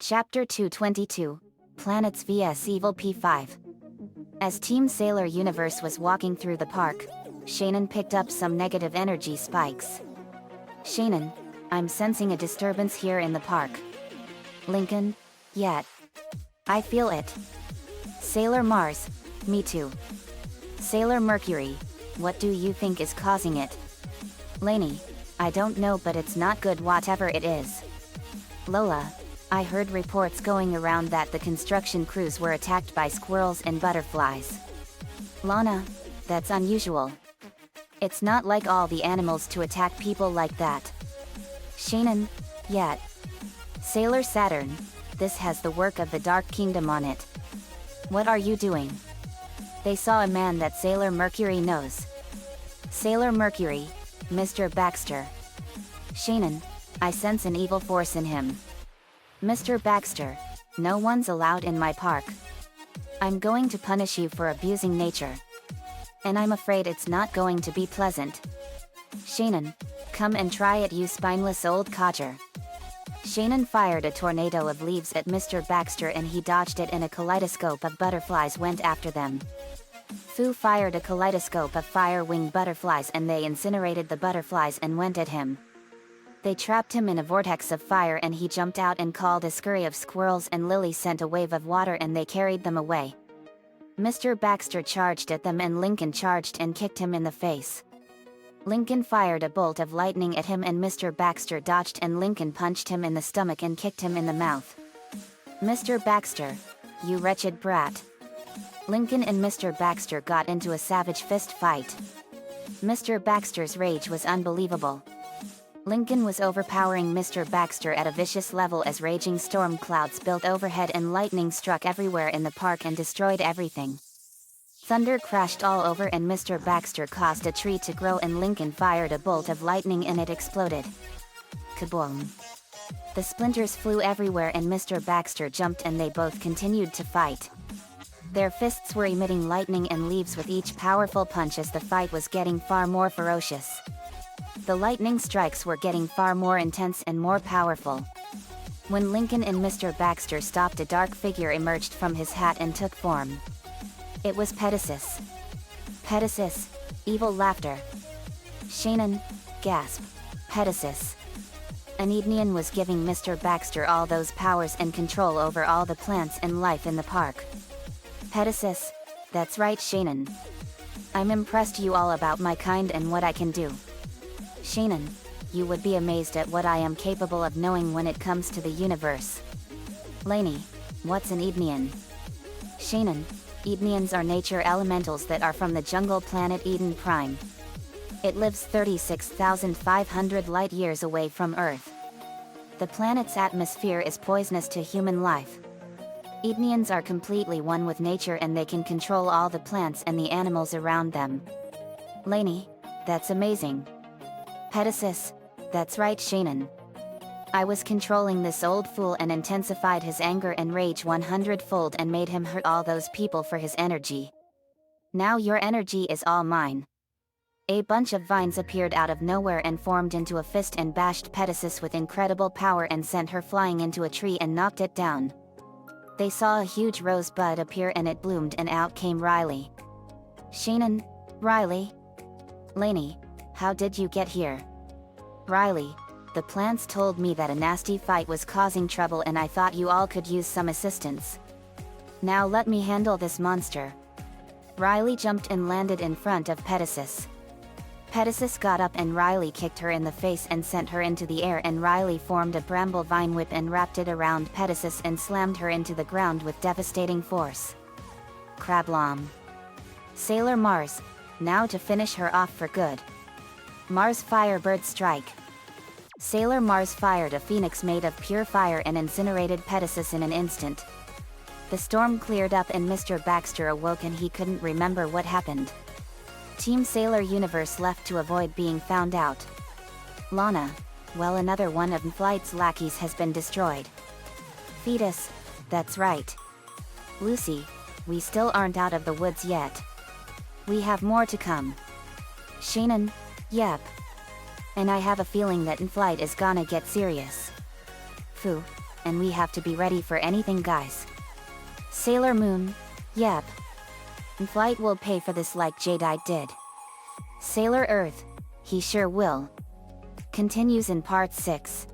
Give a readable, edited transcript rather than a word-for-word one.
Chapter 222, Planets vs Evil P5. As Team Sailor Universe was walking through the park, Shannon picked up some negative energy spikes. Shannon, I'm sensing a disturbance here in the park. Lincoln, yet. I feel it. Sailor Mars, me too. Sailor Mercury, what do you think is causing it? Lainey, I don't know, but it's not good whatever it is. Lola, I heard reports going around that the construction crews were attacked by squirrels and butterflies. Lana, that's unusual. It's not like all the animals to attack people like that. Shannon, yet. Sailor Saturn, this has the work of the Dark Kingdom on it. What are you doing? They saw a man that Sailor Mercury knows. Sailor Mercury, Mr. Baxter. Shannon, I sense an evil force in him. Mr. Baxter, no one's allowed in my park. I'm going to punish you for abusing nature. And I'm afraid it's not going to be pleasant. Shannon, come and try it, you spineless old codger. Shannon fired a tornado of leaves at Mr. Baxter and he dodged it, and a kaleidoscope of butterflies went after them. Fu fired a kaleidoscope of fire-winged butterflies and they incinerated the butterflies and went at him. They trapped him in a vortex of fire and he jumped out and called a scurry of squirrels, and Lily sent a wave of water and they carried them away. Mr. Baxter charged at them and Lincoln charged and kicked him in the face. Lincoln fired a bolt of lightning at him and Mr. Baxter dodged, and Lincoln punched him in the stomach and kicked him in the mouth. Mr. Baxter, you wretched brat. Lincoln and Mr. Baxter got into a savage fist fight. Mr. Baxter's rage was unbelievable. Lincoln was overpowering Mr. Baxter at a vicious level as raging storm clouds built overhead and lightning struck everywhere in the park and destroyed everything. Thunder crashed all over and Mr. Baxter caused a tree to grow, and Lincoln fired a bolt of lightning and it exploded. Kaboom! The splinters flew everywhere and Mr. Baxter jumped and they both continued to fight. Their fists were emitting lightning and leaves with each powerful punch as the fight was getting far more ferocious. The lightning strikes were getting far more intense and more powerful. When Lincoln and Mr. Baxter stopped, a dark figure emerged from his hat and took form. It was Pegasus. Pegasus, evil laughter. Shannon, gasp. Pegasus. An Edenian was giving Mr. Baxter all those powers and control over all the plants and life in the park. Pegasus, that's right, Shannon. I'm impressed you all about my kind and what I can do. Shannon, you would be amazed at what I am capable of knowing when it comes to the universe. Lainey, what's an Edenian? Shannon, Edenians are nature elementals that are from the jungle planet Eden Prime. It lives 36,500 light years away from Earth. The planet's atmosphere is poisonous to human life. Edenians are completely one with nature and they can control all the plants and the animals around them. Lainey, that's amazing. Pegasus, that's right, Shannon. I was controlling this old fool and intensified his anger and rage 100-fold and made him hurt all those people for his energy. Now your energy is all mine. A bunch of vines appeared out of nowhere and formed into a fist and bashed Pegasus with incredible power and sent her flying into a tree and knocked it down. They saw a huge rosebud appear and it bloomed and out came Riley. Shannon, Riley. Lainey, how did you get here? Riley, the plants told me that a nasty fight was causing trouble and I thought you all could use some assistance. Now let me handle this monster. Riley jumped and landed in front of Pegasus. Pegasus got up and Riley kicked her in the face and sent her into the air, and Riley formed a bramble vine whip and wrapped it around Pegasus and slammed her into the ground with devastating force. Krablom. Sailor Mars, now to finish her off for good. Mars Firebird Strike. Sailor Mars fired a phoenix made of pure fire and incinerated Pegasus in an instant. The storm cleared up and Mr. Baxter awoke and he couldn't remember what happened. Team Sailor Universe left to avoid being found out. Lana, well, another one of Flight's lackeys has been destroyed. Fetus, that's right. Lucy, we still aren't out of the woods yet. We have more to come. Shannon, yep. And I have a feeling that in flight is gonna get serious. Fu, and we have to be ready for anything, guys. Sailor Moon, yep. And Flight will pay for this like Jadeite did. Sailor Earth, he sure will. Continues in part 6.